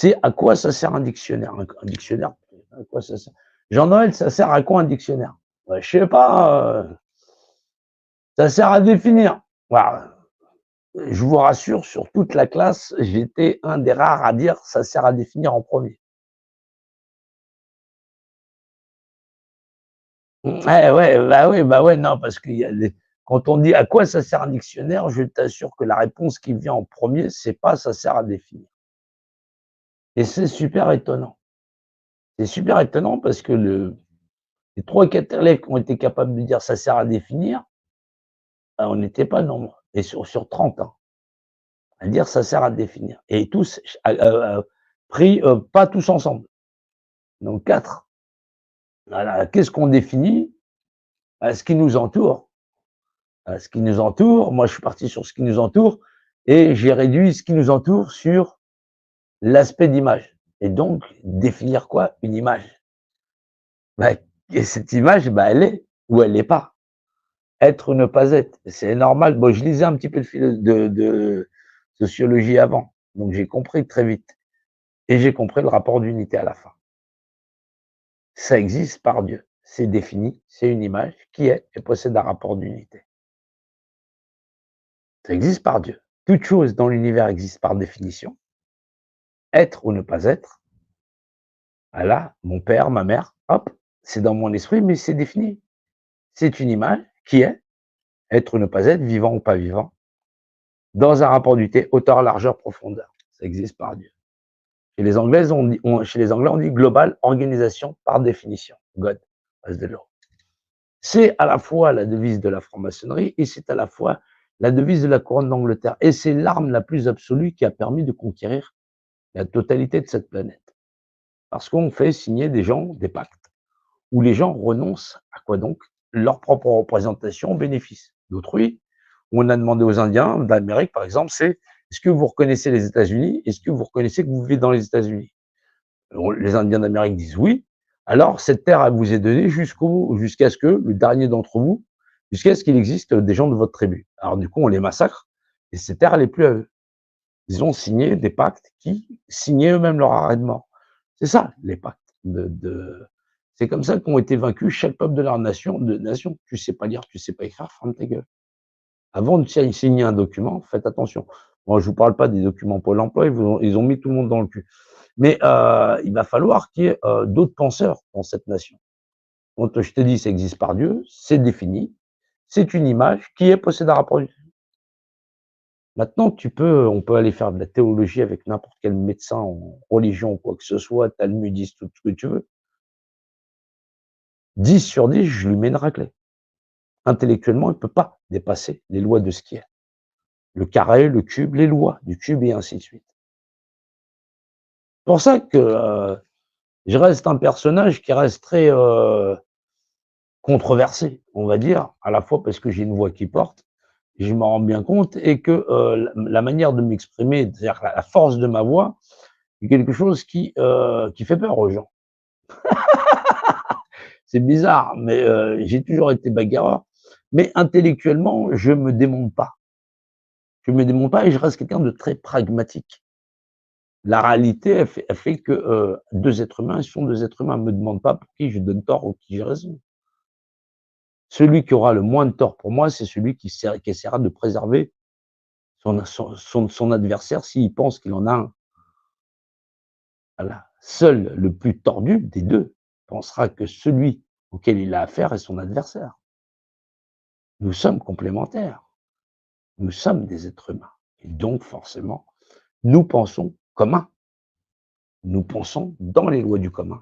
C'est à quoi ça sert un dictionnaire? Un dictionnaire, à quoi ça sert? Jean-Noël, ça sert à quoi un dictionnaire? Bah, je sais pas, ça sert à définir. Voilà. Je vous rassure, sur toute la classe, j'étais un des rares à dire ça sert à définir en premier. Bah ouais, non, parce qu'il y a des quand on dit à quoi ça sert un dictionnaire, je t'assure que la réponse qui vient en premier, c'est pas ça sert à définir. Et c'est super étonnant. C'est super étonnant parce que les 3 4 élèves qui ont été capables de dire ça sert à définir, bah, on n'était pas nombreux. Et sur 30 ans, à dire ça sert à définir. Et tous, pris, pas tous ensemble. Donc 4. Voilà. Qu'est-ce qu'on définit? Bah, ce qui nous entoure. Ce qui nous entoure. Moi, je suis parti sur ce qui nous entoure et j'ai réduit ce qui nous entoure sur l'aspect d'image. Et donc, définir quoi? Une image. Bah, et cette image, bah, elle est ou elle n'est pas. Être ou ne pas être. C'est normal. Bon, je lisais un petit peu de sociologie avant, donc j'ai compris très vite. Et j'ai compris le rapport d'unité à la fin. Ça existe par Dieu. C'est défini, c'est une image qui est et possède un rapport d'unité. Ça existe par Dieu. Toute chose dans l'univers existe par définition. Être ou ne pas être. Voilà, mon père, ma mère, hop, c'est dans mon esprit, mais c'est défini. C'est une image qui est être ou ne pas être, vivant ou pas vivant, dans un rapport d'unité, hauteur, largeur, profondeur. Ça existe par Dieu. Chez les Anglais, on dit global, organisation par définition. God, base de l'eau. C'est à la fois la devise de la franc-maçonnerie et c'est à la fois la devise de la couronne d'Angleterre. Et c'est l'arme la plus absolue qui a permis de conquérir la totalité de cette planète. Parce qu'on fait signer des gens des pactes où les gens renoncent à quoi donc? Leur propre représentation au bénéfice d'autrui. On a demandé aux Indiens d'Amérique, par exemple, c'est est-ce que vous reconnaissez les États-Unis? Est-ce que vous reconnaissez que vous vivez dans les États-Unis? Les Indiens d'Amérique disent oui. Alors, cette terre, elle vous est donnée jusqu'à ce que le dernier d'entre vous, jusqu'à ce qu'il existe des gens de votre tribu. Alors, du coup, on les massacre et cette terre, elle n'est plus à eux. Ils ont signé des pactes qui signaient eux-mêmes leur arrêt de mort. C'est ça, les pactes. C'est comme ça qu'ont été vaincus chaque peuple de leur nation. Tu sais pas lire, tu sais pas écrire, ferme ta gueule. Avant de signer un document, faites attention. Moi, je vous parle pas des documents Pôle emploi, ils ont mis tout le monde dans le cul. Mais il va falloir qu'il y ait d'autres penseurs dans cette nation. Quand je te dis ça existe par Dieu, c'est défini, c'est une image qui est possédée d'un rapport. Maintenant, on peut aller faire de la théologie avec n'importe quel médecin en religion ou quoi que ce soit, talmudiste, tout ce que tu veux. 10 sur 10, je lui mets une raclée. Intellectuellement, il ne peut pas dépasser les lois de ce qui est. Le carré, le cube, les lois du cube et ainsi de suite. C'est pour ça que je reste un personnage qui reste très controversé, on va dire, à la fois parce que j'ai une voix qui porte, et je m'en rends bien compte, et que la manière de m'exprimer, c'est-à-dire la force de ma voix, c'est quelque chose qui fait peur aux gens. C'est bizarre, mais j'ai toujours été bagarreur, mais intellectuellement, je me démonte pas. Je me démonte pas et je reste quelqu'un de très pragmatique. La réalité, elle fait que 2 êtres humains, ils sont 2 êtres humains. Me demande pas pour qui je donne tort ou qui j'ai raison. Celui qui aura le moins de tort pour moi, c'est celui qui essaiera de préserver son adversaire s'il pense qu'il en a un. Voilà. Seul le plus tordu des 2 pensera que celui auquel il a affaire est son adversaire. Nous sommes complémentaires. Nous sommes des êtres humains. Et donc, forcément, nous pensons commun. Nous pensons dans les lois du commun.